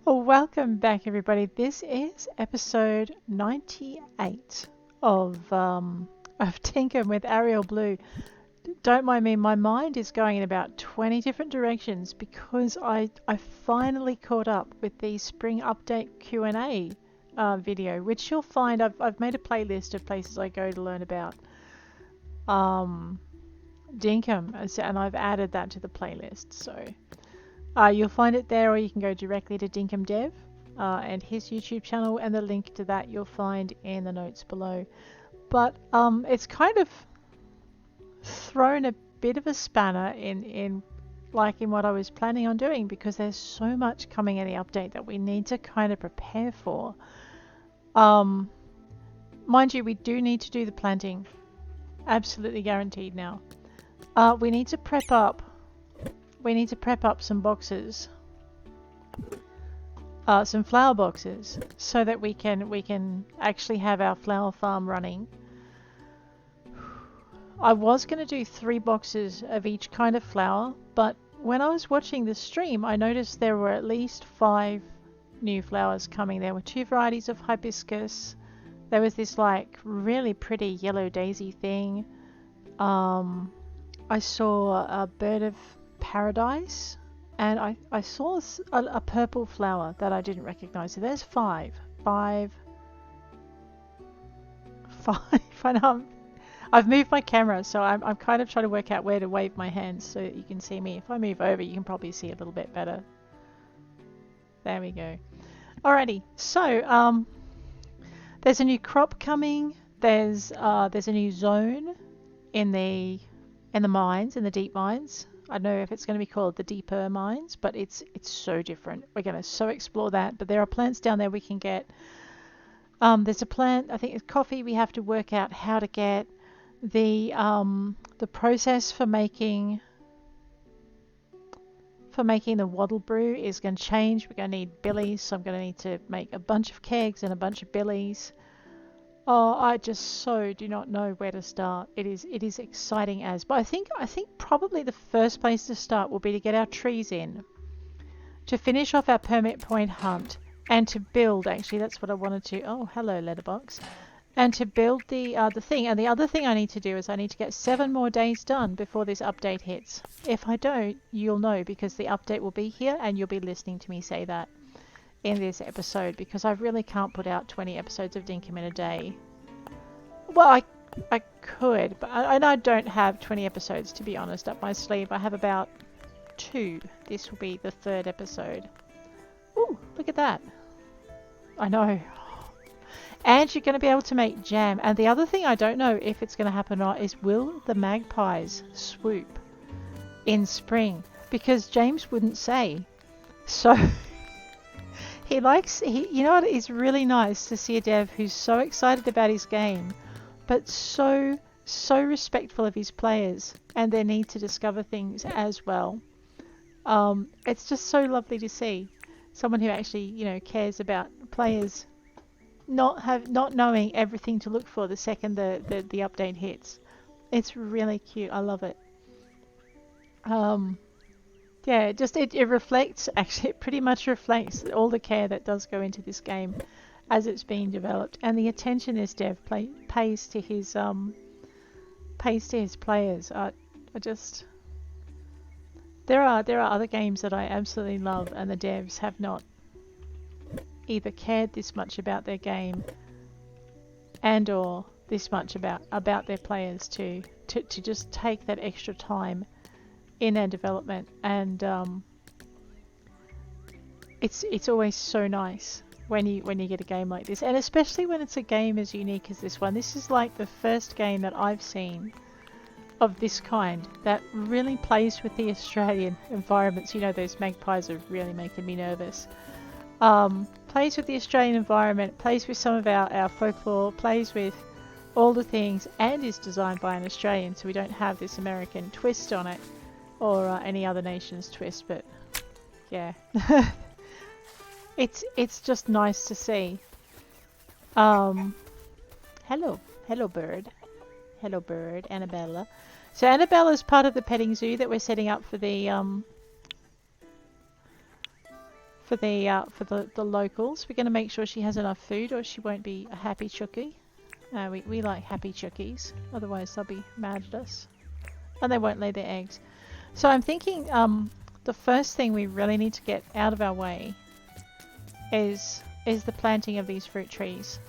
Welcome back, everybody. This is episode 98 of Dinkum with Ariel Blue. Don't mind me, my mind is going in about 20 different directions because I finally caught up with the spring update Q&A video, which you'll find I've made a playlist of places I go to learn about Dinkum, and I've added that to the playlist. So you'll find it there, or you can go directly to Dinkum Dev and his YouTube channel, and the link to that you'll find in the notes below. But it's kind of thrown a bit of a spanner in what I was planning on doing, because there's so much coming in the update that we need to kind of prepare for. Mind you, we do need to do the planting. Absolutely guaranteed now. We need to prep up some boxes, some flower boxes, so that we can actually have our flower farm running. I was going to do 3 boxes of each kind of flower, but when I was watching the stream, I noticed there were at least 5 new flowers coming. There were 2 varieties of hibiscus. There was this like really pretty yellow daisy thing. I saw a bird of paradise, and I saw a purple flower that I didn't recognize. So there's 5. And I've moved my camera, so I'm kind of trying to work out where to wave my hands so that you can see me. If I move over, you can probably see a little bit better. There we go. Alrighty, so there's a new crop coming. There's a new zone in the mines, in the deep mines. I don't know if it's going to be called the deeper mines, but it's so different. We're going to so explore that. But there are plants down there we can get. There's a plant, I think it's coffee. We have to work out how to get. The process for making the wattle brew is going to change. We're going to need billies, so I'm going to need to make a bunch of kegs and a bunch of billies. Oh, I just so do not know where to start. It is exciting as, but I think probably the first place to start will be to get our trees in, to finish off our permit point hunt, and to build. Actually, that's what I wanted to. Oh, hello, letterbox. And to build the thing. And the other thing I need to do is I need to get 7 more days done before this update hits. If I don't, you'll know, because the update will be here and you'll be listening to me say that in this episode, because I really can't put out 20 episodes of Dinkum in a day. Well, I could, but I don't have 20 episodes, to be honest, up my sleeve. I have about 2. This will be the 3rd episode. Ooh, look at that. I know. And you're going to be able to make jam. And the other thing I don't know if it's going to happen or not is, will the magpies swoop in spring? Because James wouldn't say. So you know what, it's really nice to see a dev who's so excited about his game, but so respectful of his players and their need to discover things as well. It's just so lovely to see someone who actually, cares about players not knowing everything to look for the second the update hits. It's really cute. I love it. Yeah, it reflects, actually, it pretty much reflects all the care that does go into this game as it's being developed, and the attention this dev pays to his players. There are other games that I absolutely love, and the devs have not either cared this much about their game and or this much about their players to just take that extra time in their development. And it's always so nice when you get a game like this, and especially when it's a game as unique as this one. This is like the first game that I've seen of this kind that really plays with the Australian environments. Those magpies are really making me nervous. Plays with the Australian environment, plays with some of our folklore, plays with all the things, and is designed by an Australian, so we don't have this American twist on it, or any other nation's twist. But yeah, it's just nice to see. Hello bird, Annabella. So Annabella is part of the petting zoo that we're setting up for the for the locals. We're going to make sure she has enough food or she won't be a happy chookie. We like happy chookies, otherwise they'll be mad at us. And they won't lay their eggs. So I'm thinking the first thing we really need to get out of our way is the planting of these fruit trees.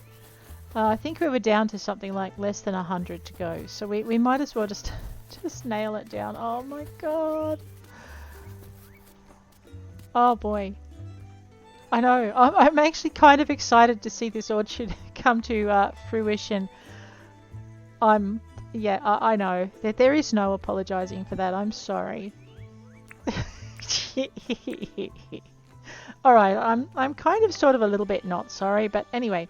I think we were down to something like less than 100 to go, so we might as well just nail it down. Oh my god. Oh boy. I know. I'm actually kind of excited to see this orchard come to fruition. Yeah, I know. There is no apologizing for that. I'm sorry. Alright, I'm kind of sort of a little bit not sorry, but anyway.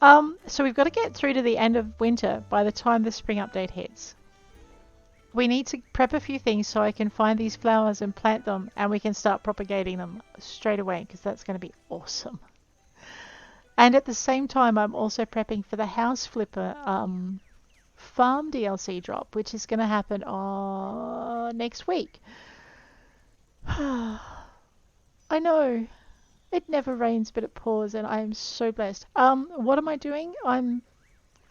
So we've got to get through to the end of winter by the time the spring update hits. We need to prep a few things so I can find these flowers and plant them and we can start propagating them straight away because that's going to be awesome. And at the same time I'm also prepping for the house flipper farm DLC drop, which is going to happen next week. I know. It never rains but it pours and I am so blessed. What am I doing? I'm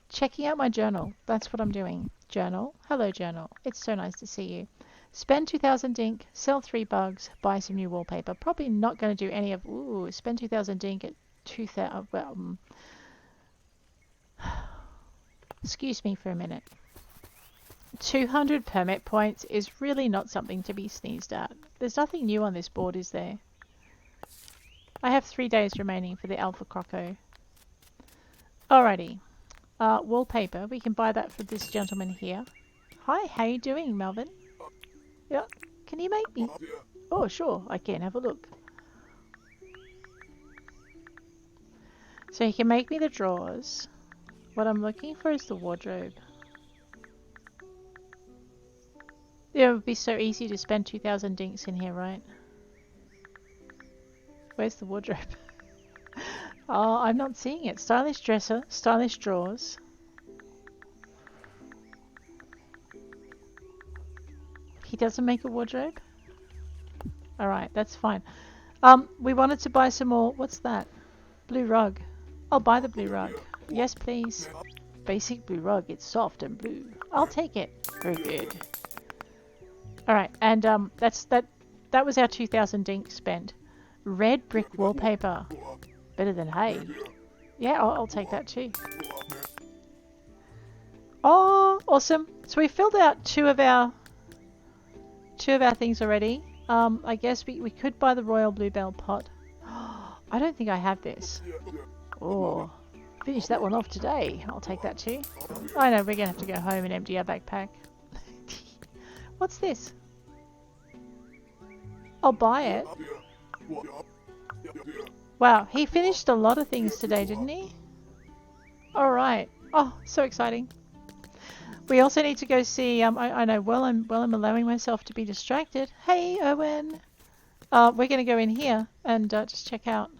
checking out my journal. That's what I'm doing. Journal. Hello, journal. It's so nice to see you. Spend 2,000 dink, sell 3 bugs, buy some new wallpaper. Probably not going to do any of... Ooh, spend 2,000 dink at 2,000... Well, excuse me for a minute. 200 permit points is really not something to be sneezed at. There's nothing new on this board, is there? I have 3 days remaining for the Alpha Croco. Alrighty. Wallpaper. We can buy that for this gentleman here. Hi, how you doing, Melvin? Yeah. Can you make me? Oh, sure. I can. Have a look. So he can make me the drawers. What I'm looking for is the wardrobe. Yeah, it would be so easy to spend 2,000 dinks in here, right? Where's the wardrobe? Oh, I'm not seeing it. Stylish dresser, stylish drawers. He doesn't make a wardrobe? Alright, that's fine. We wanted to buy some more... What's that? Blue rug. I'll buy the blue rug. Yes, please. Basic blue rug. It's soft and blue. I'll take it. Very good. Alright, and that was our 2,000 dink spent. Red brick wallpaper. Better than hay. Yeah, I'll take that too. Oh, awesome. So we filled out two of our things already. I guess we could buy the royal bluebell pot. I don't think I have this. Oh, finish that one off today. I'll take that too. I know, we're going to have to go home and empty our backpack. What's this? I'll buy it. Wow, he finished a lot of things today, didn't he? Alright. Oh, so exciting. We also need to go see, I know, while I'm allowing myself to be distracted. Hey, Owen! We're going to go in here and just check out.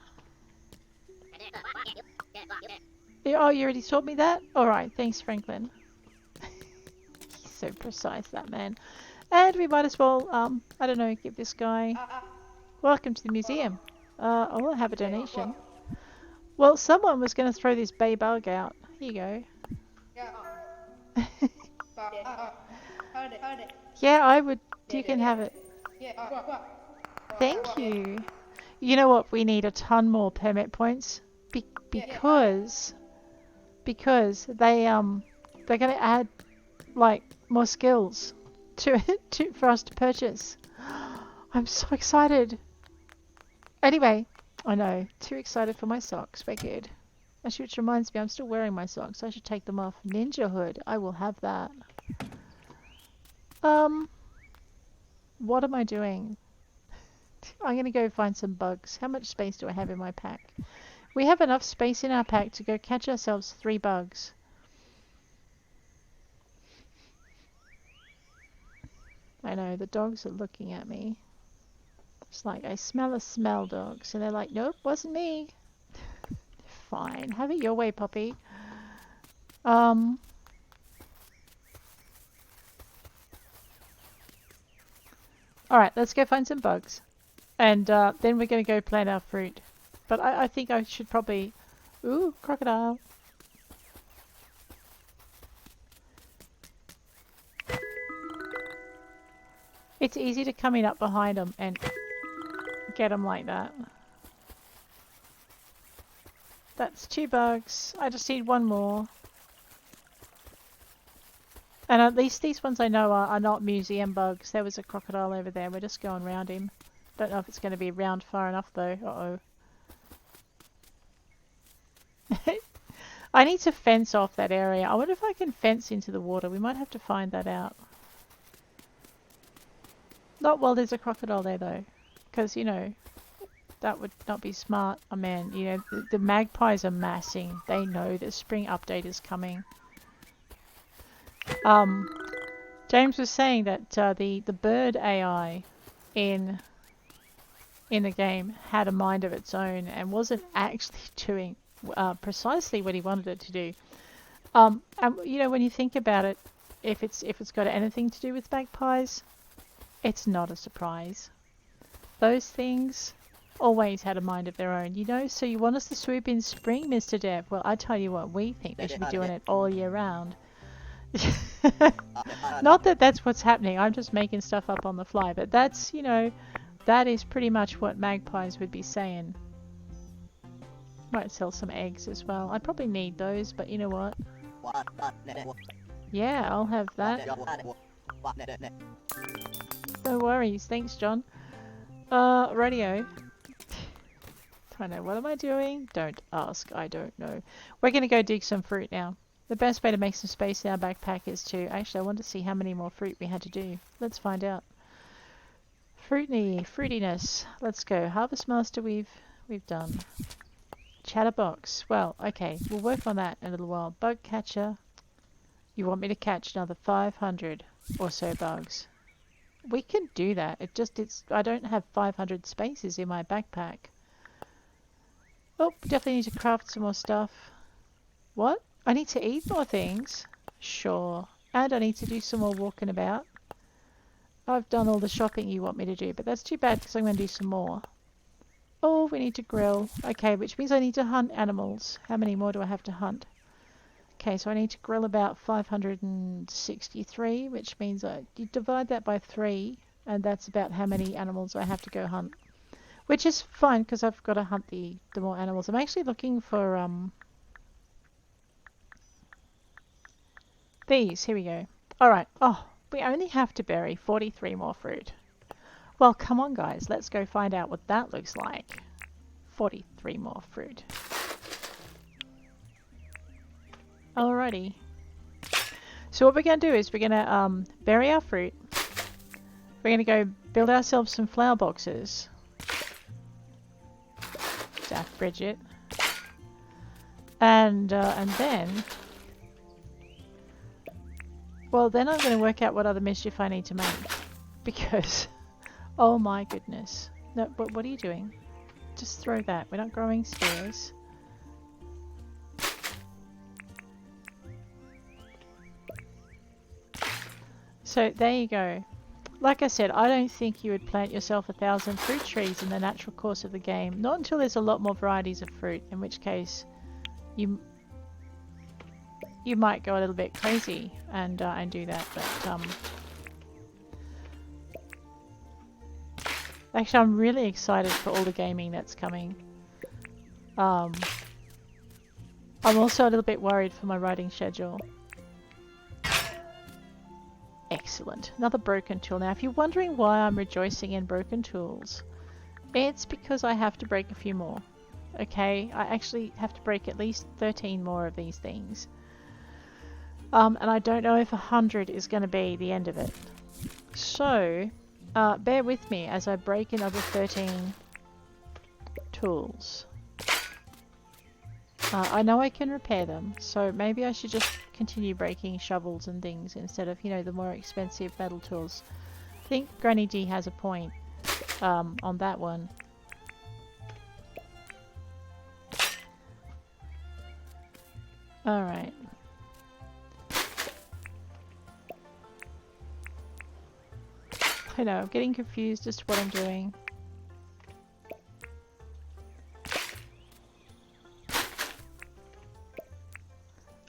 Oh, you already taught me that? Alright, thanks, Franklin. He's so precise, that man. And we might as well, I don't know, give this guy... Welcome to the museum. I want to have a donation. Well, someone was going to throw this bay bug out. Here you go. Yeah, I would. You can have it. Thank you. You know what? We need a ton more permit points because they're going to add like more skills to for us to purchase. I'm so excited. Anyway, I know, too excited for my socks. We're good. Actually, which reminds me, I'm still wearing my socks. I should take them off. Ninja hood. I will have that. What am I doing? I'm going to go find some bugs. How much space do I have in my pack? We have enough space in our pack to go catch ourselves 3 bugs. I know, the dogs are looking at me. It's like, I smell a smell, dogs. And they're like, nope, wasn't me. Fine. Have it your way, puppy. Alright, let's go find some bugs. And then we're going to go plant our fruit. But I think I should probably... Ooh, crocodile. It's easy to come in up behind them and get them like that. That's 2 bugs. I just need 1 more. And at least these ones I know are not museum bugs. There was a crocodile over there. We're just going round him. Don't know if it's going to be round far enough though. Uh-oh. I need to fence off that area. I wonder if I can fence into the water. We might have to find that out. Not while there's a crocodile there though. Because, you know, that would not be smart. Oh man, you know, the magpies are massing. They know the spring update is coming. James was saying that the bird AI in the game had a mind of its own and wasn't actually doing precisely what he wanted it to do. And you know, when you think about it, if it's got anything to do with magpies, it's not a surprise. Those things always had a mind of their own, you know. So you want us to swoop in spring, Mr. Dev? Well, I tell you what, we think they should be doing it all year round. Not that that's what's happening. I'm just making stuff up on the fly, but that's, you know, that is pretty much what magpies would be saying. Might sell some eggs as well. I probably need those, but you know what? Yeah, I'll have that. No worries. Thanks, John. Radio. I know. What am I doing? Don't ask. I don't know. We're going to go dig some fruit now. The best way to make some space in our backpack is to... Actually, I want to see how many more fruit we had to do. Let's find out. Fruitiness. Let's go. Harvest Master we've done. Chatterbox. Well, okay. We'll work on that in a little while. Bug catcher. You want me to catch another 500 or so bugs. We can do that. I don't have 500 spaces in my backpack. Oh, definitely need to craft some more stuff. What? I need to eat more things? Sure. And I need to do some more walking about. I've done all the shopping you want me to do, but that's too bad because I'm going to do some more. Oh, we need to grill. Okay, which means I need to hunt animals. How many more do I have to hunt? Okay, so I need to grill about 563, which means you divide that by 3, and that's about how many animals I have to go hunt. Which is fine, because I've got to hunt the more animals. I'm actually looking for, these. Here we go. Alright. Oh, we only have to bury 43 more fruit. Well, come on, guys. Let's go find out what that looks like. 43 more fruit. Alrighty. So what we're going to do is we're going to bury our fruit. We're going to go build ourselves some flower boxes. Daff Bridget. And then... Well, then I'm going to work out what other mischief I need to make. Because... Oh my goodness. No, but what are you doing? Just throw that. We're not growing spears. So there you go. Like I said, I don't think you would plant yourself 1,000 fruit trees in the natural course of the game. Not until there's a lot more varieties of fruit, in which case you might go a little bit crazy and do that. But actually, I'm really excited for all the gaming that's coming. I'm also a little bit worried for my writing schedule. Excellent. Another broken tool. Now, if you're wondering why I'm rejoicing in broken tools, it's because I have to break a few more. Okay, I actually have to break at least 13 more of these things. And I don't know if 100 is going to be the end of it. So, bear with me as I break another 13 tools. I know I can repair them, so maybe I should just continue breaking shovels and things instead of, you know, the more expensive metal tools. I think Granny D has a point on that one. Alright. I know, I'm getting confused as to what I'm doing.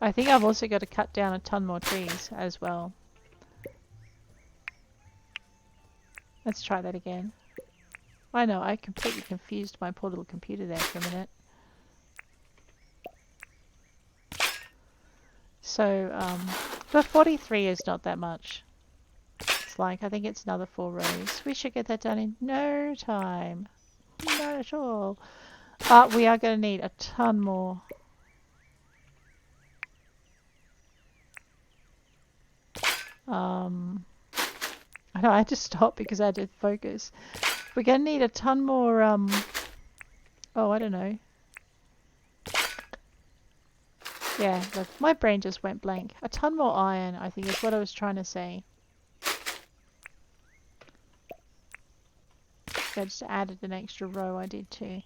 I think I've also got to cut down a ton more trees as well. Let's try that again. I know, I completely confused my poor little computer there for a minute. So, but 43 is not that much. It's like, I think it's another 4 rows. We should get that done in no time. Not at all. We are going to need a ton more. I know, I had to stop because I had to focus. We're going to need a ton more, oh, I don't know. Yeah, look, my brain just went blank. A ton more iron, I think, is what I was trying to say. I just added an extra row, I did too.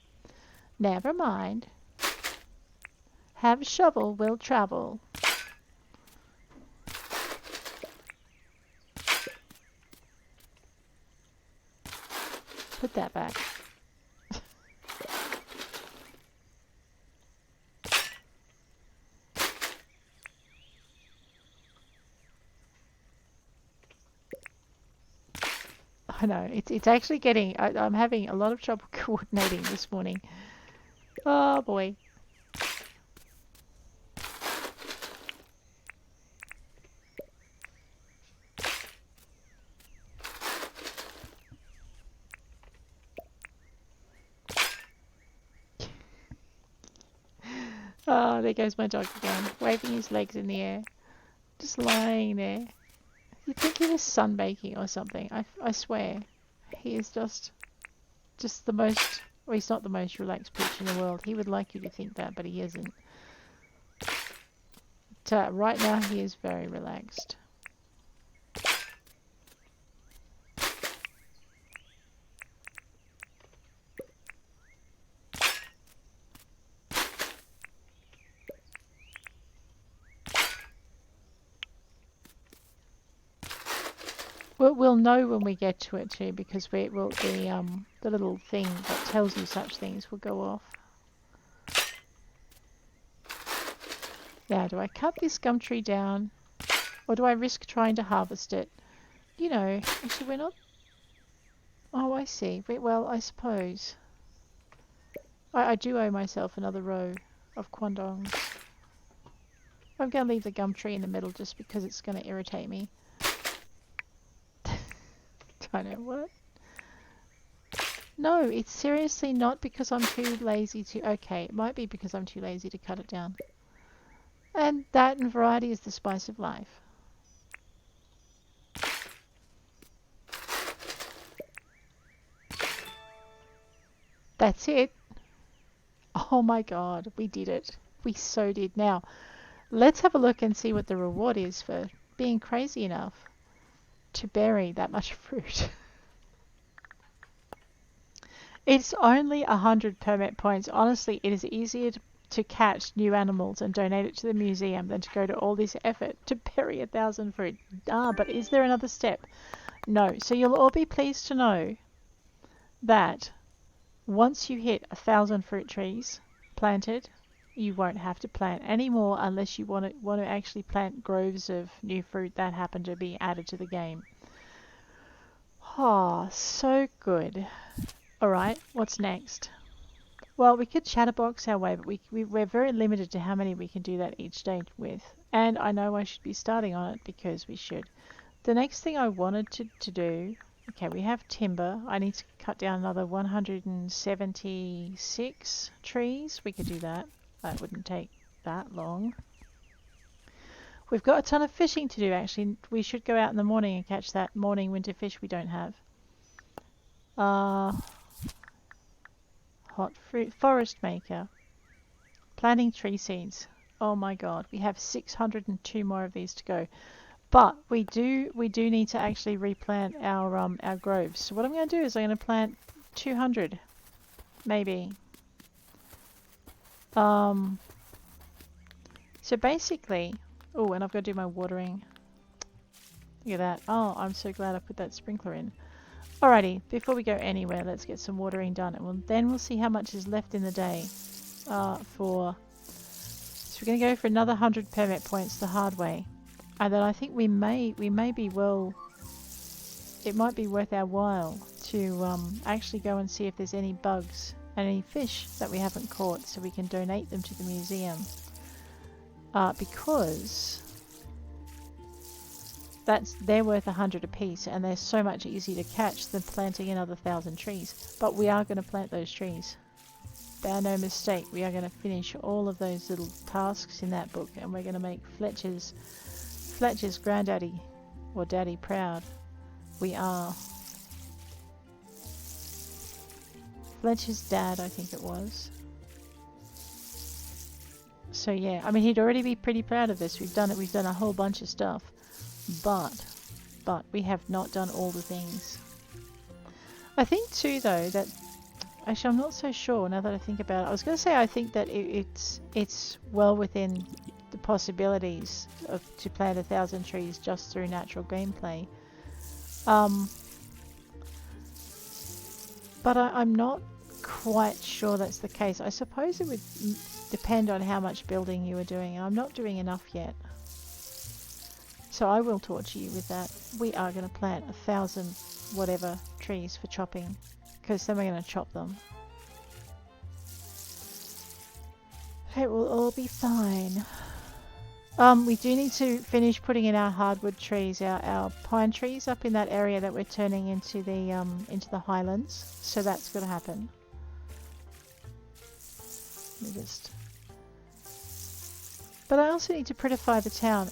Never mind. Have a shovel, will travel. Put that back. I know, it's actually getting, I'm having a lot of trouble coordinating this morning. Oh boy. Oh, there goes my dog again, waving his legs in the air. Just lying there. You'd think he was sunbaking or something. I swear. He is just the most, well, he's not the most relaxed creature in the world. He would like you to think that, but he isn't. But, right now he is very relaxed. We'll know when we get to it too, because the little thing that tells you such things will go off. Now, do I cut this gum tree down, or do I risk trying to harvest it? You know, actually we're not. Oh, I see. Well, I suppose I do owe myself another row of quandongs. I'm going to leave the gum tree in the middle just because it's going to irritate me. I know what. No, it's seriously not because I'm too lazy to. Okay, it might be because I'm too lazy to cut it down. And that and variety is the spice of life. That's it. Oh my god, we did it. We so did. Now, let's have a look and see what the reward is for being crazy enough to bury that much fruit. It's only 100 permit points. Honestly, it is easier to catch new animals and donate it to the museum than to go to all this effort to bury 1,000 fruit. But is there another step? No. So you'll all be pleased to know that once you hit 1,000 fruit trees planted, you won't have to plant any more unless you want to actually plant groves of new fruit that happen to be added to the game. Oh, so good. Alright, what's next? Well, we could chatterbox our way, but we're very limited to how many we can do that each day with. And I know I should be starting on it because we should. The next thing I wanted to do... Okay, we have timber. I need to cut down another 176 trees. We could do that. That wouldn't take that long. We've got a ton of fishing to do, actually. We should go out in the morning and catch that morning winter fish we don't have. Hot fruit forest maker. Planting tree seeds. Oh my god, we have 602 more of these to go. But we do need to actually replant our groves. So what I'm going to do is I'm going to plant 200, maybe. So basically, oh, and I've got to do my watering. Look at that. Oh, I'm so glad I put that sprinkler in. Alrighty, before we go anywhere, let's get some watering done, and then we'll see how much is left in the day for So we're going to go for another 100 permit points the hard way. And then I think we may be well... It might be worth our while to actually go and see if there's any bugs and any fish that we haven't caught so we can donate them to the museum. Because they're worth 100 apiece and they're so much easier to catch than planting another 1,000 trees. But we are going to plant those trees. Bear no mistake, we are going to finish all of those little tasks in that book and we're going to make Fletcher's granddaddy or daddy proud. We are. Fletcher's dad, I think it was. So yeah, I mean he'd already be pretty proud of this. We've done a whole bunch of stuff. But we have not done all the things. I think too though that actually I'm not so sure now that I think about it. I was going to say I think that it's well within the possibilities to plant 1,000 trees just through natural gameplay. But I'm not quite sure that's the case. I suppose it would depend on how much building you were doing. I'm not doing enough yet. So I will torture you with that. We are going to plant 1,000 whatever trees for chopping. Because then we're going to chop them. It will all be fine. We do need to finish putting in our hardwood trees, our pine trees up in that area that we're turning into the highlands. So that's going to happen. But I also need to prettify the town.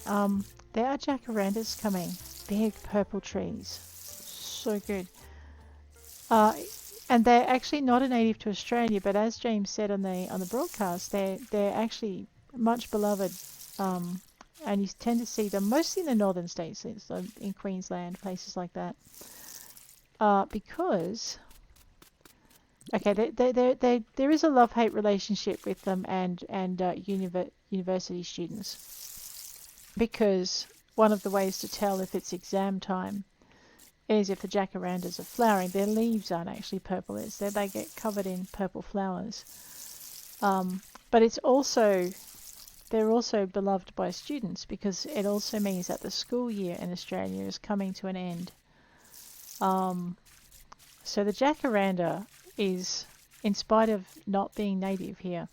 There are jacarandas coming. Big purple trees. So good. And they're actually not a native to Australia, but as James said on the broadcast, they're actually much beloved. And you tend to see them mostly in the northern states, in Queensland, places like that. Because, okay, there is a love-hate relationship with them and university students. Because one of the ways to tell if it's exam time is if the jacarandas are flowering. Their leaves aren't actually purple; it's that they get covered in purple flowers. But it's also they're also beloved by students because it also means that the school year in Australia is coming to an end. So the jacaranda is, in spite of not being native here,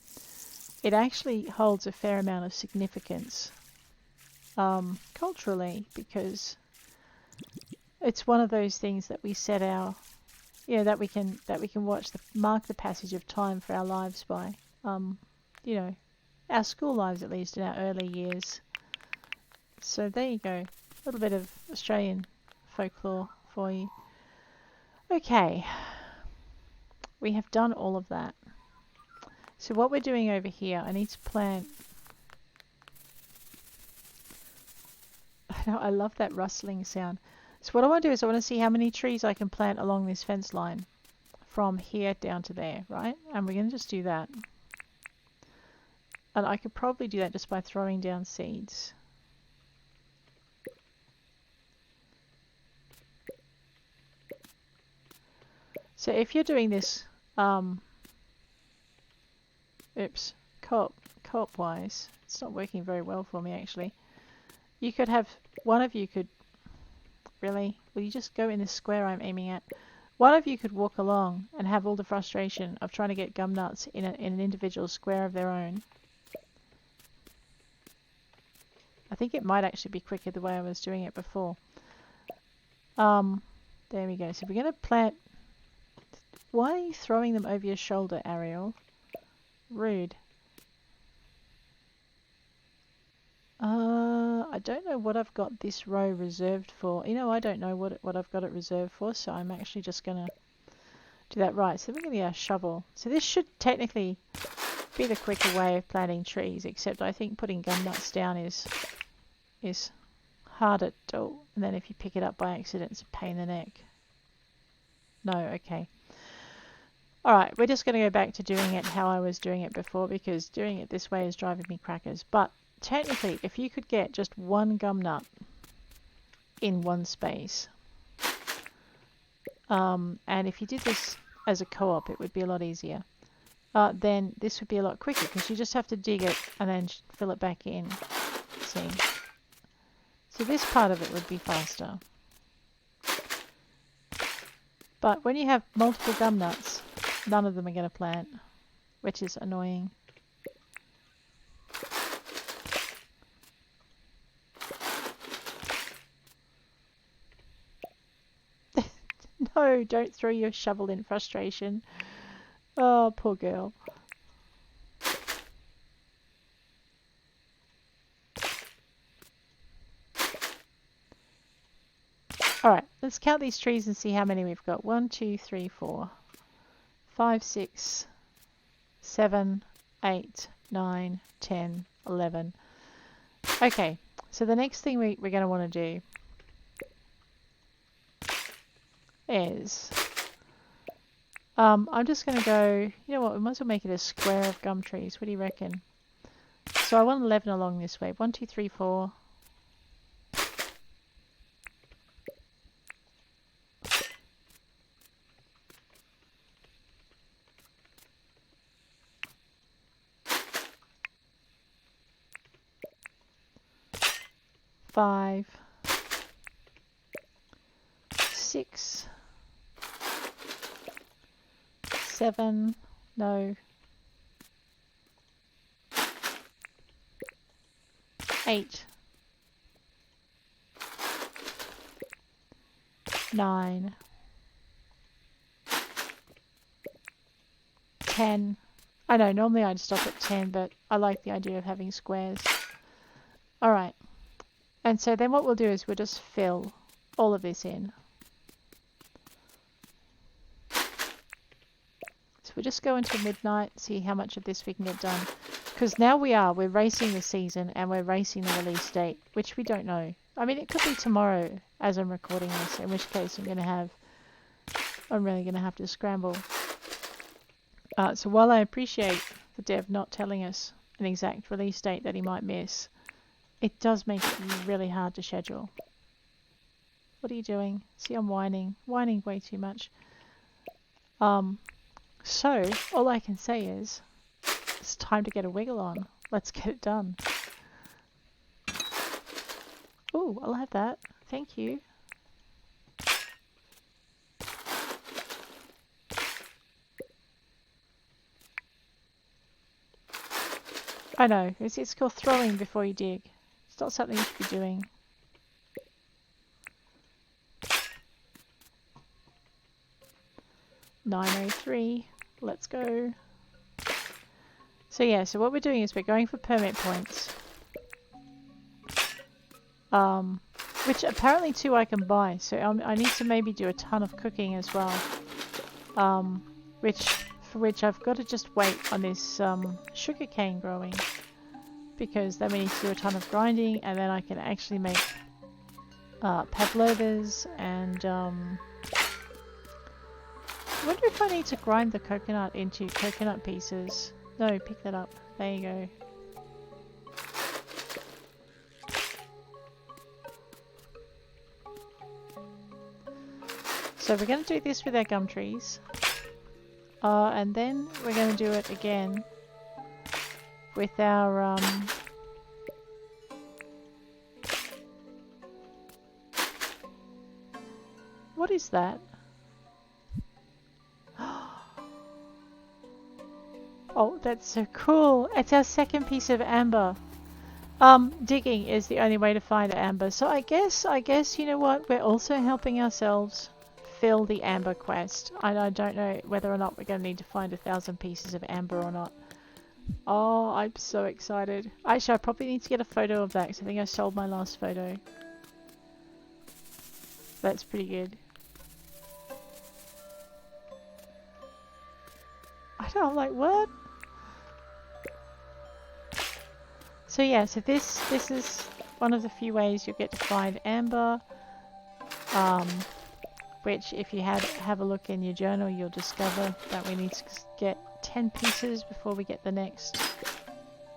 it actually holds a fair amount of significance culturally because it's one of those things that we set that we can watch mark the passage of time for our lives by. Our school lives, at least in our early years. So there you go. A little bit of Australian folklore for you. Okay. We have done all of that. So what we're doing over here, I need to plant... I love that rustling sound. So what I want to do is I want to see how many trees I can plant along this fence line from here down to there, right? And we're going to just do that. And I could probably do that just by throwing down seeds. So if you're doing this, co-op wise, it's not working very well for me actually. You could have, one of you could, really? Will you just go in the square I'm aiming at? One of you could walk along and have all the frustration of trying to get gum nuts in an individual square of their own. I think it might actually be quicker the way I was doing it before. There we go. So we're going to plant... Why are you throwing them over your shoulder, Ariel? Rude. I don't know what I've got this row reserved for. I don't know what I've got it reserved for, so I'm actually just going to do that right. So we're going to get our shovel. So this should technically be the quicker way of planting trees, except I think putting gum nuts down is harder to do. And then if you pick it up by accident, it's a pain in the neck. No, okay. Alright, we're just going to go back to doing it how I was doing it before, because doing it this way is driving me crackers. But technically, if you could get just one gum nut in one space, and if you did this as a co-op, it would be a lot easier. then this would be a lot quicker because you just have to dig it and then fill it back in. See? So this part of it would be faster. But when you have multiple gum nuts, none of them are going to plant, which is annoying. No, don't throw your shovel in frustration. Oh, poor girl. Alright, let's count these trees and see how many we've got. 1, 2, 3, 4, 5, 6, 7, 8, 9, 10, 11. Okay, so the next thing we're going to want to do is... I'm just going to go... You know what, we might as well make it a square of gum trees. What do you reckon? So I want 11 along this way. 1, 2, 3, 4... 5, 6, 7, no, 8, 9, 10. I know, normally I'd stop at 10, but I like the idea of having squares. Alright. And so then what we'll do is we'll just fill all of this in. So we'll just go until midnight, see how much of this we can get done. Because now we're racing the season and we're racing the release date, which we don't know. I mean, it could be tomorrow as I'm recording this, in which case I'm really going to have to scramble. So while I appreciate the dev not telling us an exact release date that he might miss, it does make it really hard to schedule. What are you doing? See, I'm whining way too much. So all I can say is it's time to get a wiggle on. Let's get it done. Ooh, I'll have that. Thank you. I know, it's called throwing before you dig. It's not something you should be doing. $9.03. Let's go. So yeah, so what we're doing is we're going for permit points. Which apparently too I can buy. So I need to maybe do a ton of cooking as well. For which I've got to just wait on this sugar cane growing. Because then we need to do a ton of grinding, and then I can actually make pavlovas and I wonder if I need to grind the coconut into coconut pieces. No, pick that up. There you go. So we're going to do this with our gum trees. And then we're going to do it again with our what is that? Oh, that's so cool. It's our second piece of amber. Digging is the only way to find amber. So I guess you know what? We're also helping ourselves fill the amber quest. I don't know whether or not we're going to need to find 1,000 pieces of amber or not. Oh, I'm so excited. Actually, I probably need to get a photo of that because I think I sold my last photo. That's pretty good. I know, I'm like, what? So yeah, so this is one of the few ways you'll get to find amber. Which if you have a look in your journal, you'll discover that we need to get 10 pieces before we get the next.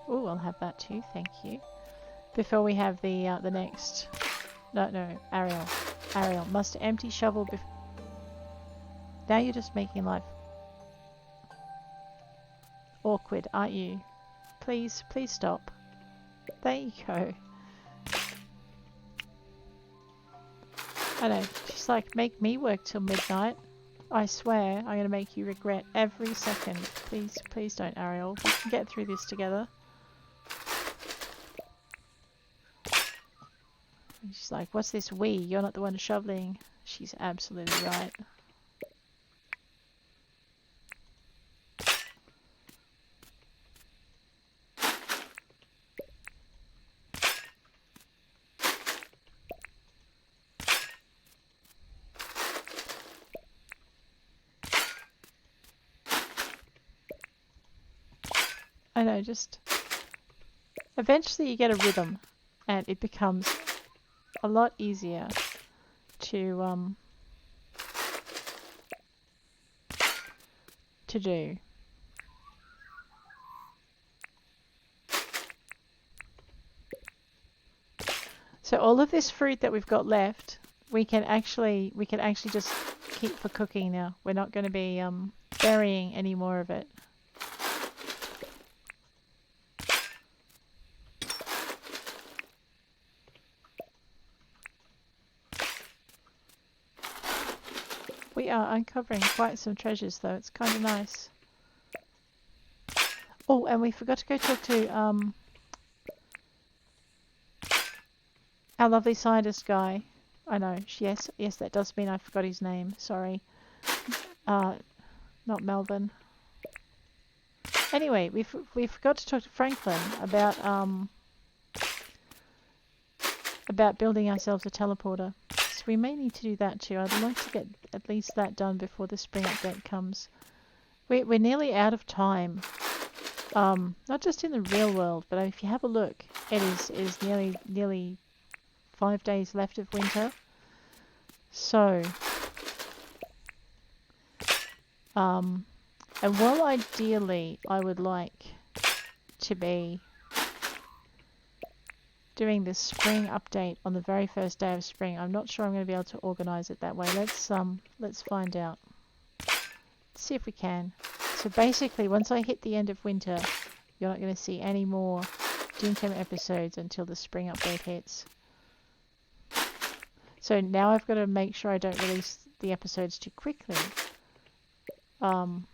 Oh, I'll have that too, thank you. Before we have the next. No, Ariel must empty shovel before. Now you're just making life. awkward, aren't you? Please, please stop. There you go. I know. She's like, make me work till midnight. I swear, I'm going to make you regret every second. Please, please don't, Ariel. We can get through this together. And she's like, what's this we? You're not the one shoveling. She's absolutely right. I know, just eventually you get a rhythm and it becomes a lot easier to do. So all of this fruit that we've got left, we can actually just keep for cooking now. We're not going to be burying any more of it. We are uncovering quite some treasures though, it's kind of nice. Oh, and we forgot to go talk to our lovely scientist guy. I know, yes, that does mean I forgot his name, sorry. Not Melvin. Anyway, we forgot to talk to Franklin about building ourselves a teleporter. So we may need to do that too. I'd like to get at least that done before the spring update comes. We're nearly out of time. Not just in the real world, but if you have a look, it is nearly 5 days left of winter. So, and while ideally I would like to be doing this spring update on the very first day of spring, I'm not sure I'm going to be able to organize it that way. Let's find out. Let's see if we can. So basically, once I hit the end of winter, you're not going to see any more Dinkum episodes until the spring update hits. So now I've got to make sure I don't release the episodes too quickly. Otherwise,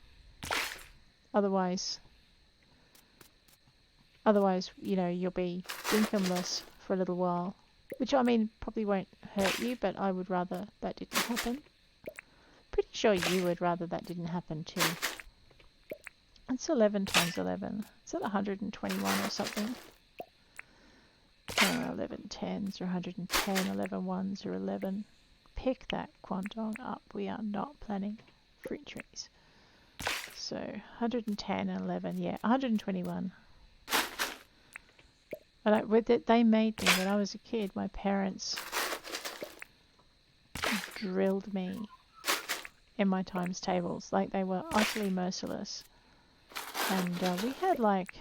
you know, you'll be Dinkumless for a little while. Which, I mean, probably won't hurt you, but I would rather that didn't happen. Pretty sure you would rather that didn't happen too. It's 11 times 11. Is that 121 or something? 11 tens or 110, 11 ones or 11. Pick that quantong up. We are not planting fruit trees. So 110 and 11, yeah, 121. And they made me when I was a kid. My parents drilled me in my times tables. Like, they were utterly merciless. And we had like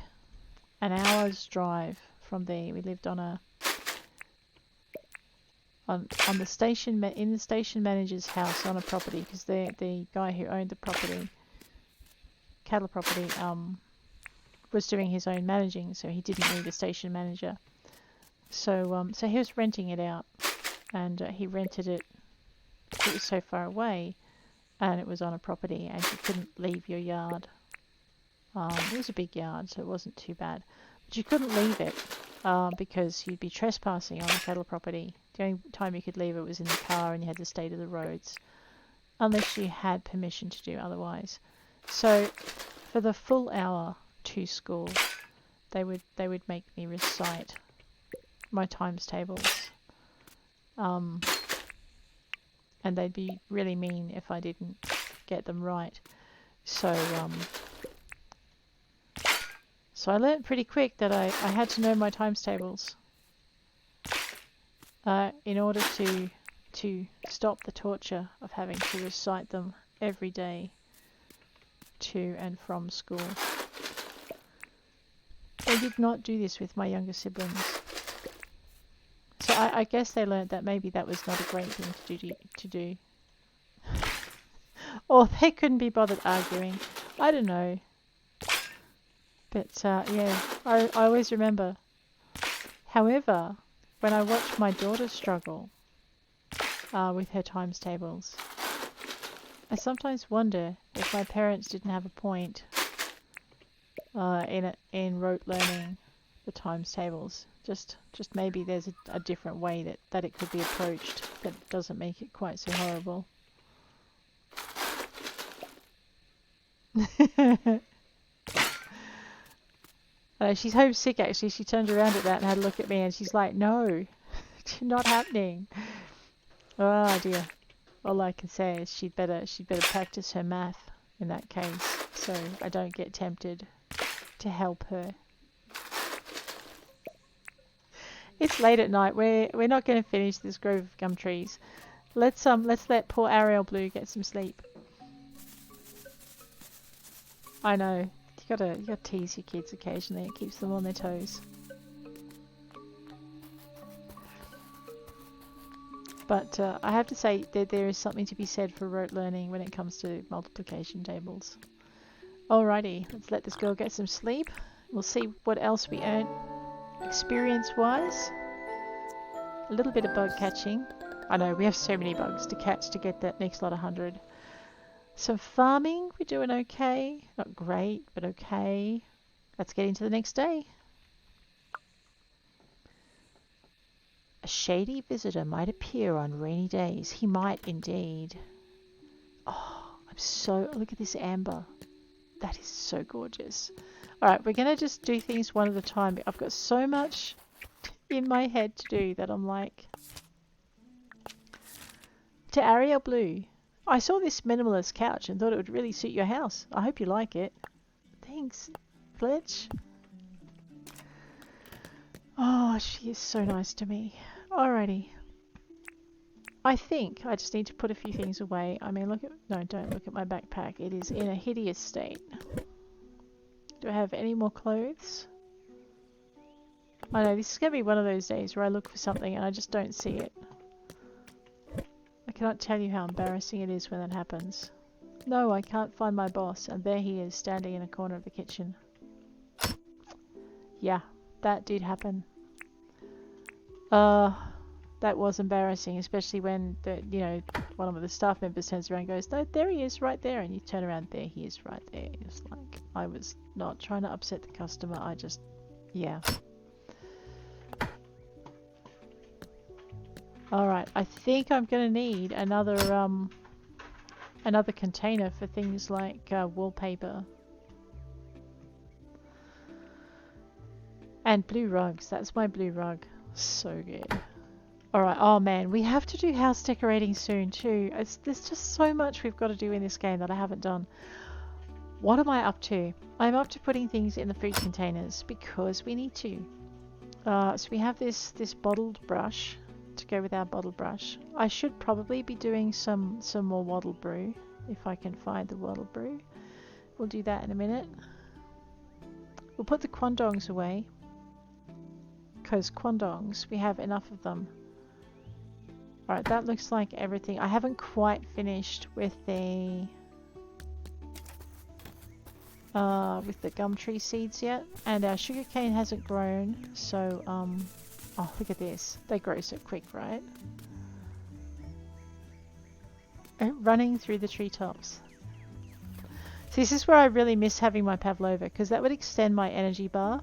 an hour's drive from there. We lived on the station, in the station manager's house on a property, because the guy who owned the property, cattle property, was doing his own managing, so he didn't need a station manager. So so he was renting it out, and he rented it. It was so far away, and it was on a property, and you couldn't leave your yard. It was a big yard, so it wasn't too bad, but you couldn't leave it because you'd be trespassing on the cattle property. The only time you could leave it was in the car, and you had to stay to the roads, unless you had permission to do otherwise. So for the full hour to school, they would make me recite my times tables, and they'd be really mean if I didn't get them right. So so I learned pretty quick that I had to know my times tables in order to stop the torture of having to recite them every day to and from school. I did not do this with my younger siblings. So I guess they learned that maybe that was not a great thing to do. Or they couldn't be bothered arguing. I don't know. But yeah, I always remember. However, when I watch my daughter struggle with her times tables, I sometimes wonder if my parents didn't have a point in rote learning the times tables. Just maybe there's a different way that it could be approached that doesn't make it quite so horrible. She's homesick actually. She turned around at that and had a look at me and she's like, no, not happening. Oh dear. All I can say is she'd better practice her math in that case so I don't get tempted to help her. It's late at night. We're not going to finish this grove of gum trees. Let's let poor Ariel Blue get some sleep. I know. You gotta tease your kids occasionally. It keeps them on their toes. But I have to say that there is something to be said for rote learning when it comes to multiplication tables. Alrighty, let's let this girl get some sleep. We'll see what else we earn experience-wise. A little bit of bug catching. I know, we have so many bugs to catch to get that next lot 100. Some farming, we're doing okay. Not great, but okay. Let's get into the next day. A shady visitor might appear on rainy days. He might indeed. Oh, look at this amber. That is so gorgeous. Alright, we're going to just do things one at a time. I've got so much in my head to do that I'm like... To Ariel Blue. I saw this minimalist couch and thought it would really suit your house. I hope you like it. Thanks, Fletch. Oh, she is so nice to me. Alrighty. I think I just need to put a few things away. I mean, don't look at my backpack. It is in a hideous state. Do I have any more clothes? I know, this is going to be one of those days where I look for something and I just don't see it. I cannot tell you how embarrassing it is when that happens. No, I can't find my boss, and there he is, standing in a corner of the kitchen. Yeah, that did happen. That was embarrassing, especially when one of the staff members turns around and goes, no, there he is, right there, and you turn around, there he is, right there. It's like, I was not trying to upset the customer, yeah. Alright, I think I'm going to need another container for things like wallpaper. And blue rugs. That's my blue rug. So good. Alright, oh man, we have to do house decorating soon too. There's just so much we've got to do in this game that I haven't done. What am I up to? I'm up to putting things in the food containers because we need to. So we have this bottled brush to go with our bottle brush. I should probably be doing some more wattle brew if I can find the wattle brew. We'll do that in a minute. We'll put the quandongs away because quandongs, we have enough of them. Alright, that looks like everything. I haven't quite finished with the gum tree seeds yet, and our sugarcane hasn't grown, so oh, look at this. They grow so quick, right? Running through the treetops. So this is where I really miss having my pavlova, because that would extend my energy bar.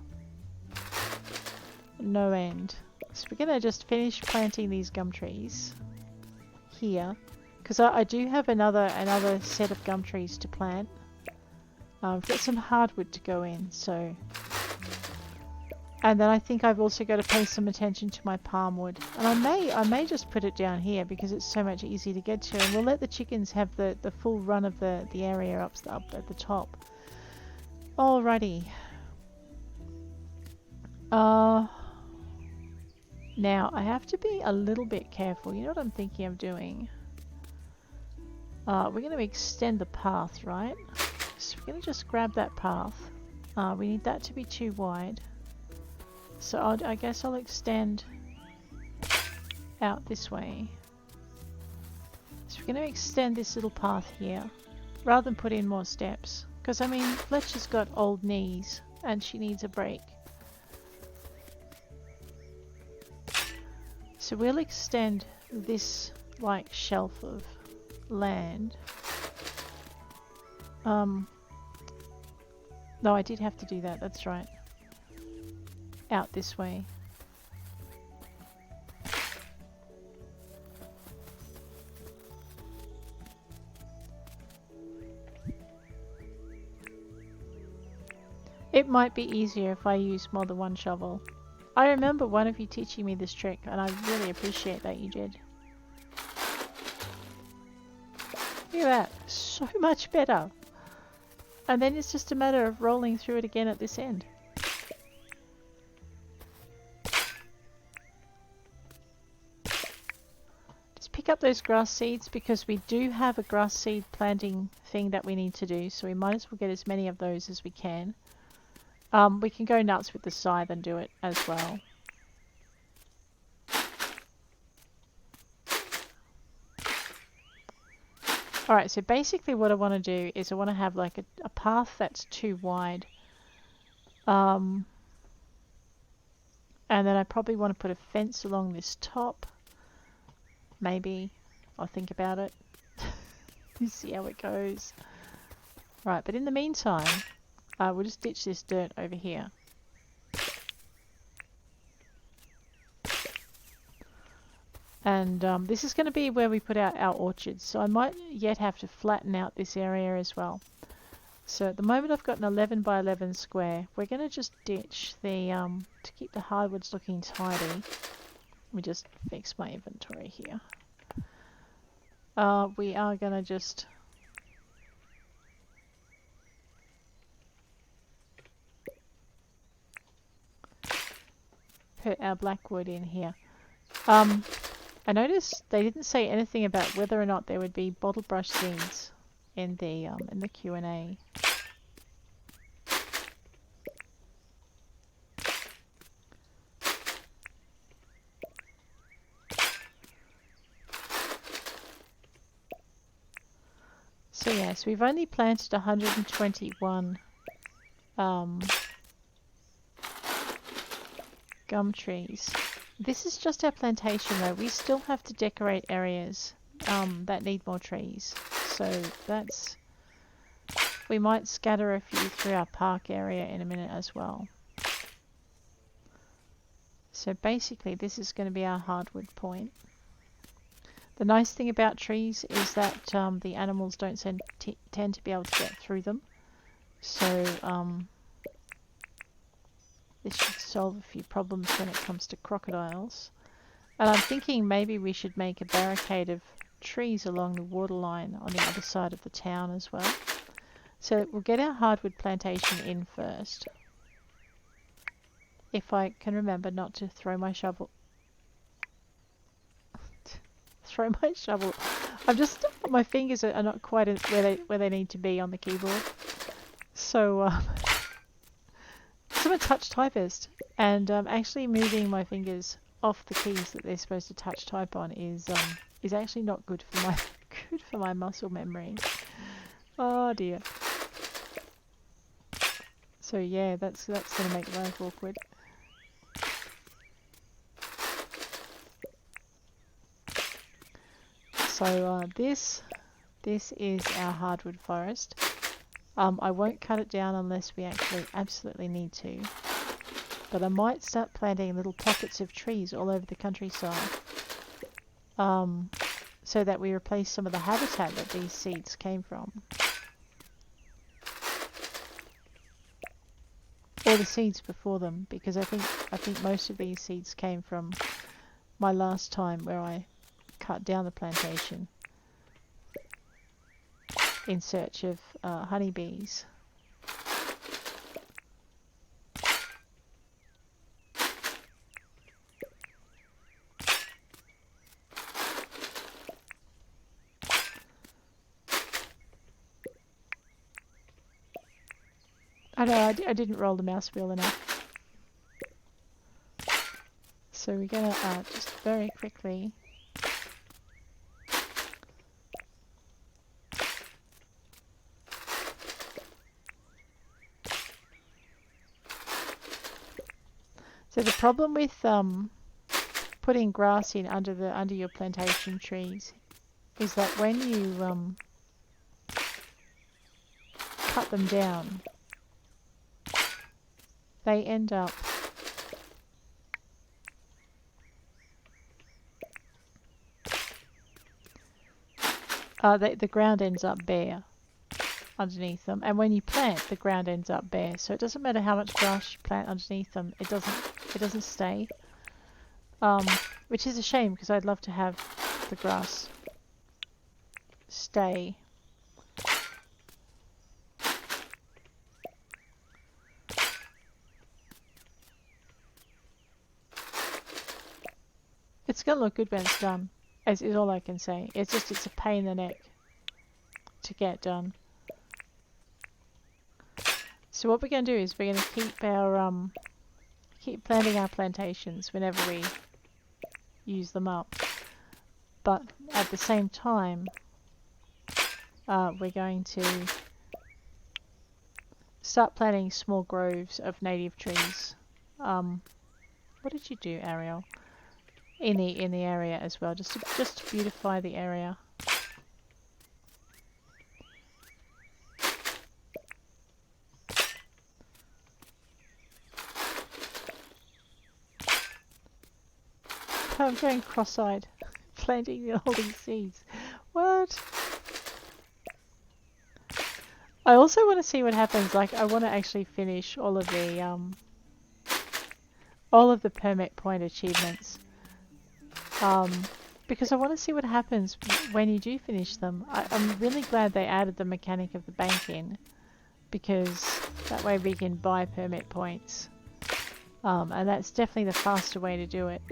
No end. So we're going to just finish planting these gum trees here, because I do have another set of gum trees to plant. I've got some hardwood to go in, so... And then I think I've also got to pay some attention to my palm wood. And I may just put it down here because it's so much easier to get to. And we'll let the chickens have the full run of the area up at the top. Alrighty. Now, I have to be a little bit careful. You know what I'm thinking of doing? We're going to extend the path, right? So we're going to just grab that path. We need that to be too wide. So I guess I'll extend out this way. So we're going to extend this little path here, rather than put in more steps. Because I mean, Fletcher's got old knees, and she needs a break. So we'll extend this like shelf of land. No, I did have to do that, that's right. Out this way. It might be easier if I use more than one shovel. I remember one of you teaching me this trick, and I really appreciate that you did. Look at that, so much better. And then it's just a matter of rolling through it again at this end. Just pick up those grass seeds because we do have a grass seed planting thing that we need to do, so we might as well get as many of those as we can. We can go nuts with the scythe and do it as well. Alright, so basically what I want to do is I want to have like a path that's too wide. And then I probably want to put a fence along this top. Maybe. I'll think about it. You see how it goes. Right, but in the meantime, we'll just ditch this dirt over here. And this is going to be where we put out our orchards, so I might yet have to flatten out this area as well. So at the moment I've got an 11 by 11 square. We're going to just ditch the, to keep the hardwoods looking tidy. Let me just fix my inventory here. We are going to just put our blackwood in here. I noticed they didn't say anything about whether or not there would be bottle brush seeds in the Q&A. So yes, we've only planted 121 gum trees. This is just our plantation though. We still have to decorate areas that need more trees. So that's... we might scatter a few through our park area in a minute as well. So basically this is going to be our hardwood point. The nice thing about trees is that the animals don't tend to be able to get through them. So this should solve a few problems when it comes to crocodiles. And I'm thinking maybe we should make a barricade of trees along the waterline on the other side of the town as well. So we'll get our hardwood plantation in first. If I can remember not to throw my shovel. Throw my shovel. I'm just, my fingers are not quite where they need to be on the keyboard. So I'm a touch typist, and actually moving my fingers off the keys that they're supposed to touch type on is actually not good for my muscle memory. Oh dear. So yeah, that's gonna make life awkward. So this is our hardwood forest. I won't cut it down unless we actually absolutely need to. But I might start planting little pockets of trees all over the countryside. So that we replace some of the habitat that these seeds came from. Or the seeds before them, because I think most of these seeds came from my last time where I cut down the plantation in search of honeybees. I know I didn't roll the mouse wheel enough. So we're gonna just very quickly So the problem with putting grass in under your plantation trees is that when you cut them down, they end up the ground ends up bare underneath them, and when you plant, the ground ends up bare. So it doesn't matter how much grass you plant underneath them; it doesn't stay. Which is a shame because I'd love to have the grass stay. It's gonna look good when it's done, is all I can say. It's a pain in the neck to get done. So what we're gonna do is we're gonna keep planting our plantations whenever we use them up. But at the same time, we're going to start planting small groves of native trees. What did you do, Ariel? In the area as well, just to beautify the area. I'm going cross-eyed, planting all these seeds. What? I also want to see what happens. Like, I want to actually finish all of the permit point achievements. Because I want to see what happens when you do finish them. I'm really glad they added the mechanic of the bank in, because that way we can buy permit points. And that's definitely the faster way to do it.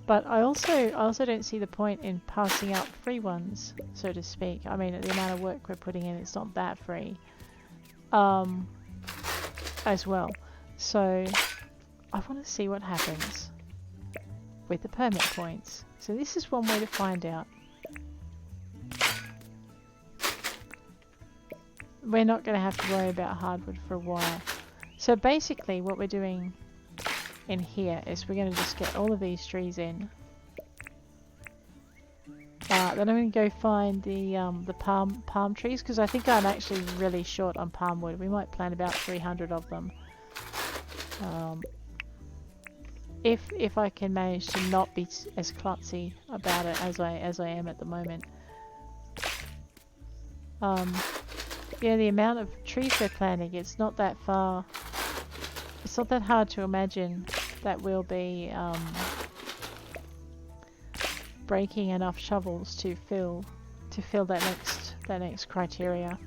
But I also don't see the point in passing out free ones, so to speak. I mean, the amount of work we're putting in, it's not that free. As well. So I want to see what happens with the permit points. So this is one way to find out. We're not going to have to worry about hardwood for a while. So basically what we're doing in here is we're going to just get all of these trees in. Then I'm going to go find the palm trees, because I think I'm actually really short on palm wood. We might plant about 300 of them. If I can manage to not be as klutzy about it as I am at the moment. Yeah, the amount of trees we're planting, it's not that far. It's not that hard to imagine that we'll be breaking enough shovels to fill that next criteria.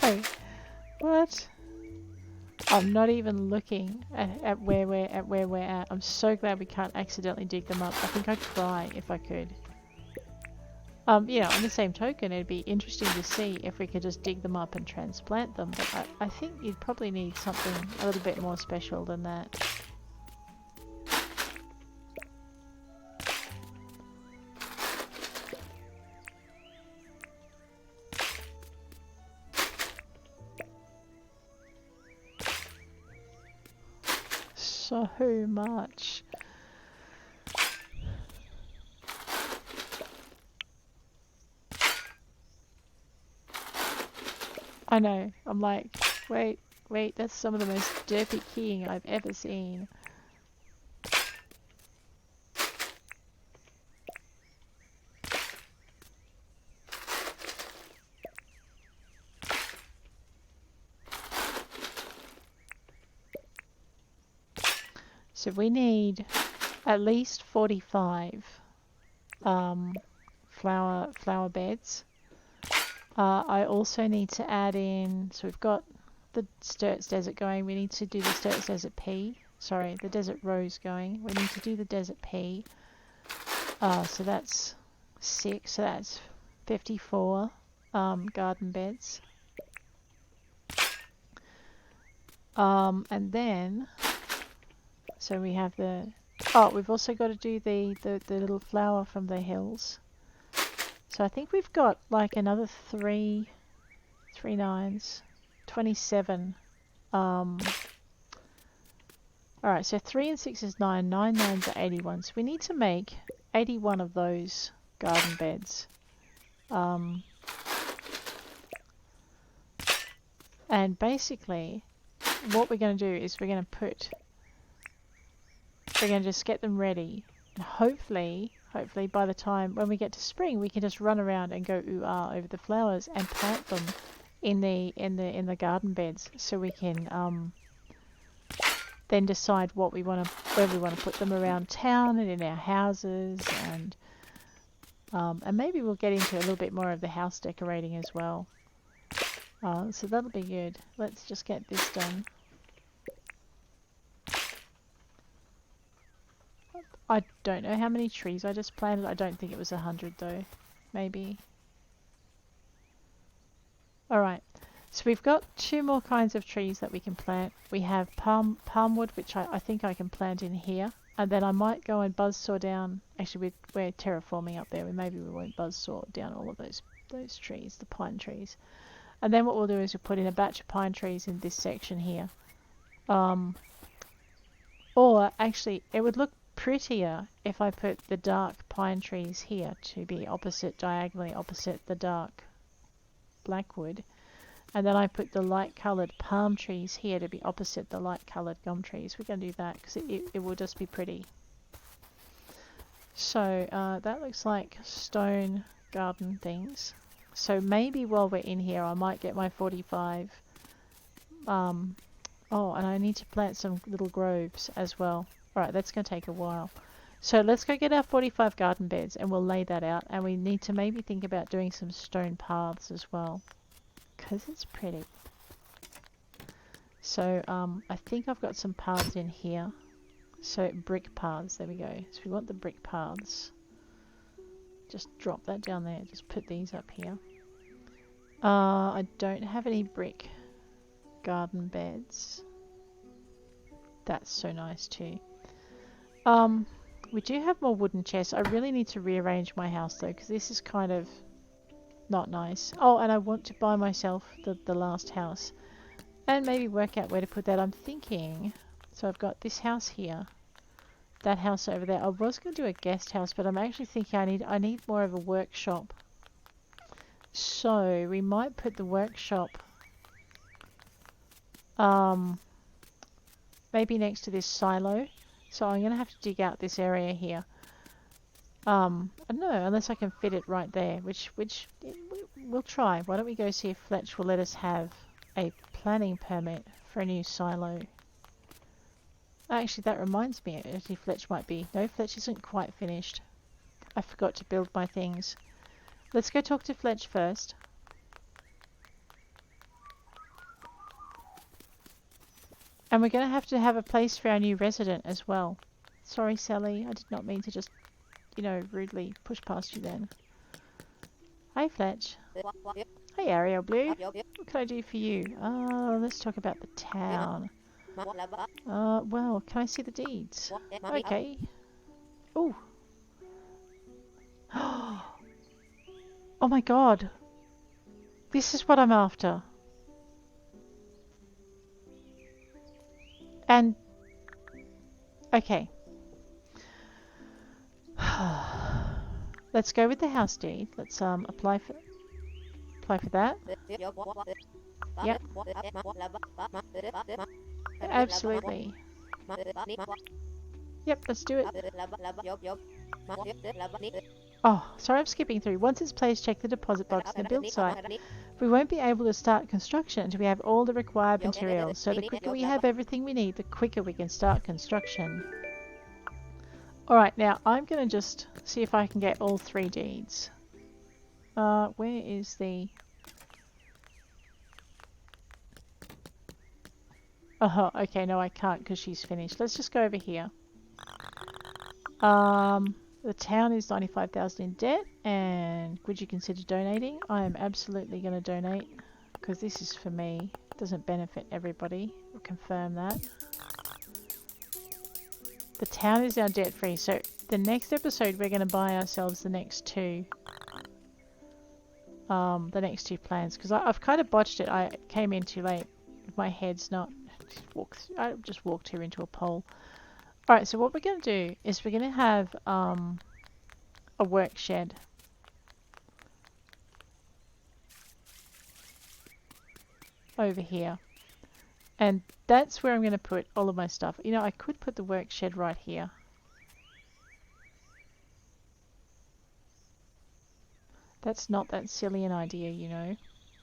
No. What? I'm not even looking at where we're at. I'm so glad we can't accidentally dig them up. I think I'd cry if I could. You know, on the same token, it'd be interesting to see if we could just dig them up and transplant them, but I think you'd probably need something a little bit more special than that. So much. I know. I'm like, wait, that's some of the most derpy keying I've ever seen. So we need at least 45 flower beds. I also need to add in, so we've got the Sturts Desert going, we need to do the Sturts Desert Pea, sorry, the Desert Rose going, we need to do the Desert Pea, so that's 6, so that's 54 garden beds. And then, so we have the, oh, we've also got to do the little flower from the hills. So I think we've got like another three nines, 27. Alright, so 3 and 6 is 9, 9 nines are 81. So we need to make 81 of those garden beds. And basically, what we're going to do is we're going to just get them ready. And hopefully by the time when we get to spring, we can just run around and go ooh-ah over the flowers and plant them in the garden beds, so we can then decide where we want to put them around town and in our houses, and maybe we'll get into a little bit more of the house decorating as well. So that'll be good. Let's just get this done. I don't know how many trees I just planted. I don't think it was 100 though. Maybe. Alright. So we've got 2 more kinds of trees that we can plant. We have palmwood, which I think I can plant in here. And then I might go and buzzsaw down. Actually, we're terraforming up there. Maybe we won't buzzsaw down all of those trees, the pine trees. And then what we'll do is we'll put in a batch of pine trees in this section here. Or actually, it would look prettier if I put the dark pine trees here to be diagonally opposite the dark blackwood. And then I put the light coloured palm trees here to be opposite the light coloured gum trees. We're going to do that because it will just be pretty. So that looks like stone garden things. So maybe while we're in here I might get my 45. Oh, and I need to plant some little groves as well. Alright, that's going to take a while. So let's go get our 45 garden beds and we'll lay that out. And we need to maybe think about doing some stone paths as well, because it's pretty. So I think I've got some paths in here. So brick paths, there we go. So we want the brick paths. Just drop that down there. Just put these up here. I don't have any brick garden beds. That's so nice too. We do have more wooden chests. I really need to rearrange my house though, because this is kind of not nice. Oh, and I want to buy myself the last house and maybe work out where to put that. I'm thinking, so I've got this house here, that house over there. I was going to do a guest house, but I'm actually thinking I need more of a workshop. So we might put the workshop maybe next to this silo. So I'm going to have to dig out this area here. I don't know, unless I can fit it right there, which we'll try. Why don't we go see if Fletch will let us have a planning permit for a new silo. Actually, that reminds me, actually Fletch might be. No, Fletch isn't quite finished. I forgot to build my things. Let's go talk to Fletch first. And we're going to have a place for our new resident as well. Sorry, Sally, I did not mean to just, rudely push past you then. Hi, Fletch. Hey, Ariel Blue. What can I do for you? Let's talk about the town. Well, can I see the deeds? Okay. Ooh. Oh my god. This is what I'm after. And okay. Let's go with the house deed. Let's apply for that. Yep. Absolutely. Yep, let's do it. Oh, sorry I'm skipping through. Once it's placed, check the deposit box in the build site. We won't be able to start construction until we have all the required materials, so the quicker we have everything we need, the quicker we can start construction. Alright, now I'm going to just see if I can get all 3 deeds. Where is the... Oh, okay, no I can't because she's finished. Let's just go over here. The town is 95,000 in debt, and would you consider donating? I am absolutely going to donate because this is for me. Doesn't benefit everybody. We'll confirm that. The town is now debt free, so the next episode we're going to buy ourselves the next two plans, because I've kind of botched it. I came in too late. My head's not. I just walked here into a pole. Alright, so what we're going to do is we're going to have a work shed. Over here. And that's where I'm going to put all of my stuff. You know, I could put the work shed right here. That's not that silly an idea, you know,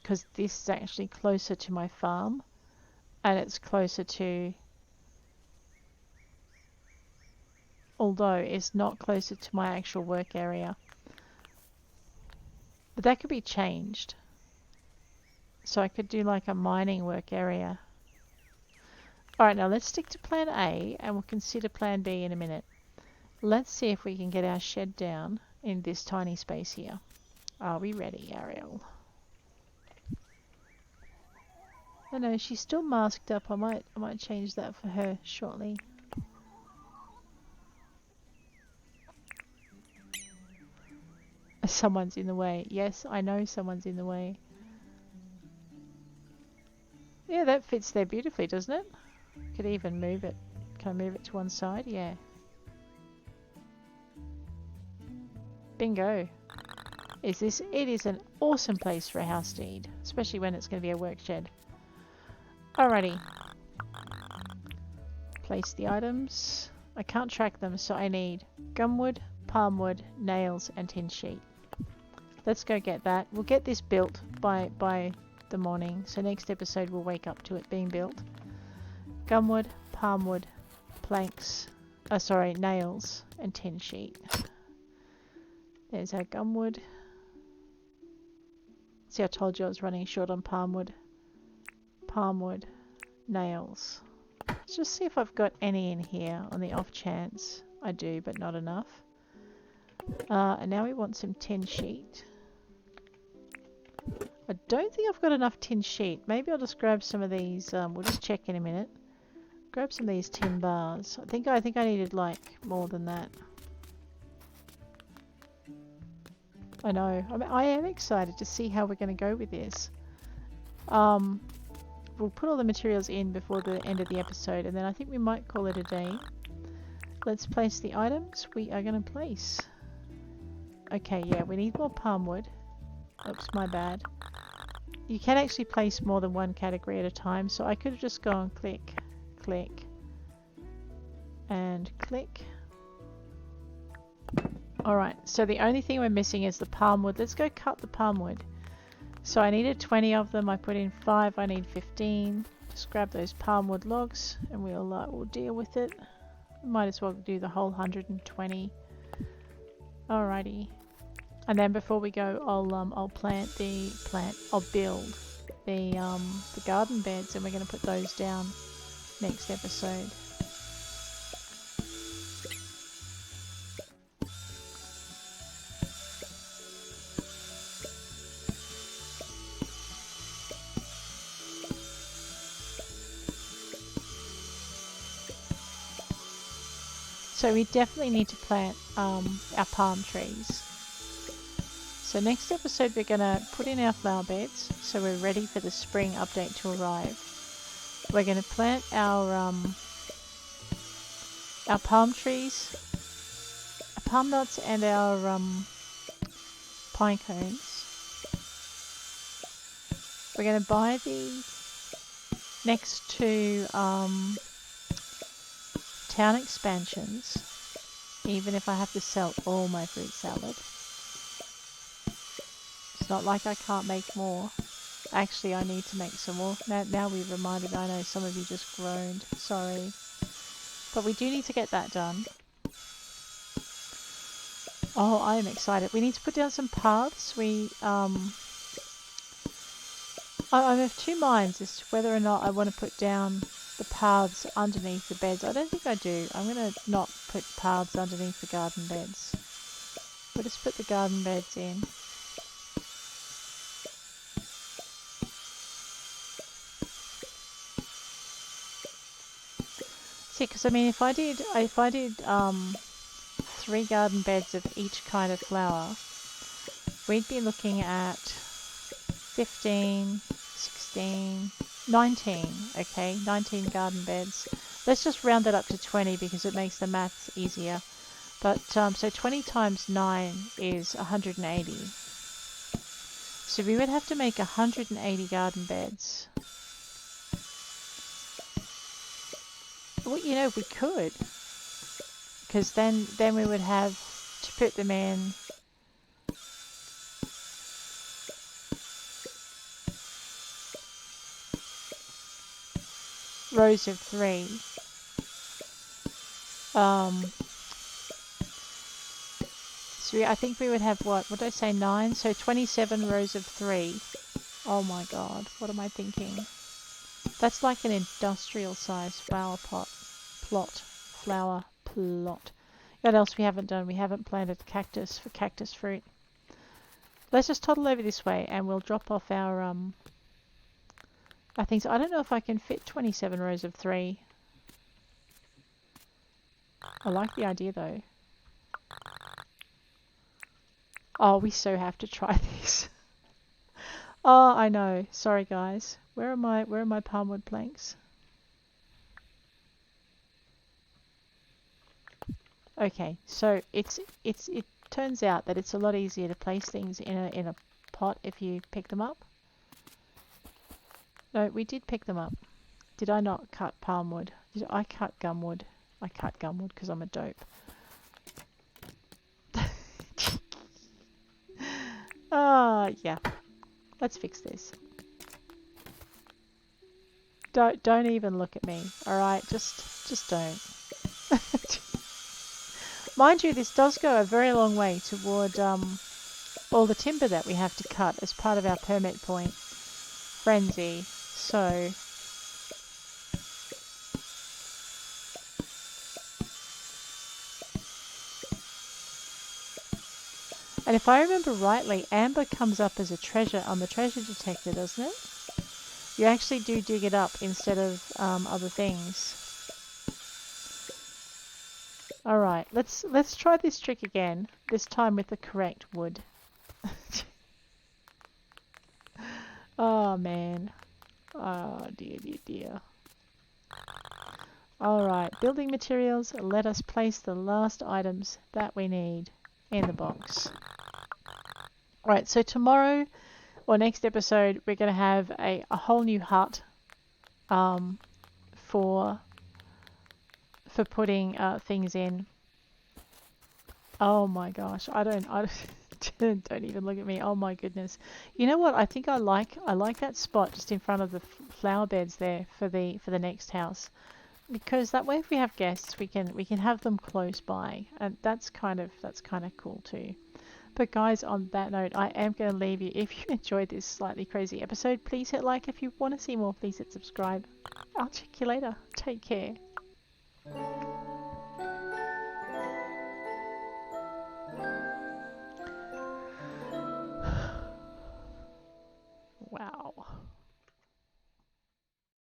because this is actually closer to my farm, and it's closer to, although it's not closer to my actual work area. But that could be changed. So I could do like a mining work area. Alright, now let's stick to plan A, and we'll consider plan B in a minute. Let's see if we can get our shed down in this tiny space here. Are we ready, Ariel? Oh no, she's still masked up. I might change that for her shortly. Someone's in the way. Yes, I know someone's in the way. Yeah, that fits there beautifully, doesn't it? Could even move it. Can I move it to one side? Yeah. Bingo. It is an awesome place for a house deed, especially when it's going to be a work shed. Alrighty. Place the items. I can't track them, so I need gumwood, palmwood, nails, and tin sheet. Let's go get that. We'll get this built by the morning, so next episode we'll wake up to it being built. Gumwood, palmwood, planks, nails, and tin sheet. There's our gumwood. See, I told you I was running short on palmwood. Palmwood, nails. Let's just see if I've got any in here on the off chance. I do, but not enough. And now we want some tin sheet. I don't think I've got enough tin sheet. Maybe I'll just grab some of these. We'll just check in a minute. Grab some of these tin bars. I think I needed like more than that. I know. I am excited to see how we're going to go with this. We'll put all the materials in before the end of the episode, and then I think we might call it a day. Let's place the items we are going to place. Okay, yeah, we need more palmwood. Oops, my bad. You can actually place more than one category at a time, so I could have just gone click, click, and click. Alright, so the only thing we're missing is the palmwood. Let's go cut the palmwood. So I needed 20 of them. I put in 5. I need 15. Just grab those palmwood logs and we'll deal with it. Might as well do the whole 120. Alrighty. And then before we go, I'll build the garden beds, and we're going to put those down next episode. So we definitely need to plant our palm trees. So next episode we're going to put in our flower beds, so we're ready for the spring update to arrive. We're going to plant our palm trees, our palm nuts, and our pine cones. We're going to buy the next two town expansions, even if I have to sell all my fruit salad. It's not like I can't make more. Actually, I need to make some more. Now we've reminded, I know some of you just groaned, sorry. But we do need to get that done. Oh, I am excited. We need to put down some paths. I'm of two minds as to whether or not I want to put down the paths underneath the beds. I don't think I do. I'm going to not put paths underneath the garden beds. We'll just put the garden beds in. See, because I mean, if I did 3 garden beds of each kind of flower, we'd be looking at 15, 16, 19, okay, 19 garden beds. Let's just round that up to 20 because it makes the maths easier. But, so 20 times 9 is 180. So we would have to make 180 garden beds. Well, you know, we could. Because then we would have to put them in rows of 3. So I think we would have what did I say, 9? So 27 rows of 3. Oh my god, what am I thinking? That's like an industrial size flower plot. What else we haven't done? We haven't planted cactus for cactus fruit. Let's just toddle over this way and we'll drop off our things. I don't know if I can fit 27 rows of 3. I like the idea though. Oh, we so have to try this. Oh, I know. Sorry guys. Where are my palmwood planks? Okay, so it turns out that it's a lot easier to place things in a pot if you pick them up. No, we did pick them up. Did I not cut palmwood? Did I cut gumwood? I cut gumwood because I'm a dope. Yeah. Let's fix this. Don't even look at me. All right, just don't. Mind you, this does go a very long way toward all the timber that we have to cut as part of our permit point frenzy. So and if I remember rightly, amber comes up as a treasure on the treasure detector, doesn't it? You actually do dig it up instead of other things. Alright, let's try this trick again, this time with the correct wood. Oh man. Oh dear, dear, dear. Alright, building materials, let us place the last items that we need in the box. Alright, so tomorrow or next episode we're going to have a whole new hut for putting things in. Oh my gosh, I don't don't even look at me. Oh my goodness. You know what? I think I like that spot just in front of the flower beds there for the next house, because that way if we have guests we can have them close by, and that's kind of cool too. But guys, on that note, I am going to leave you. If you enjoyed this slightly crazy episode, please hit like. If you want to see more, please hit subscribe. I'll check you later. Take care.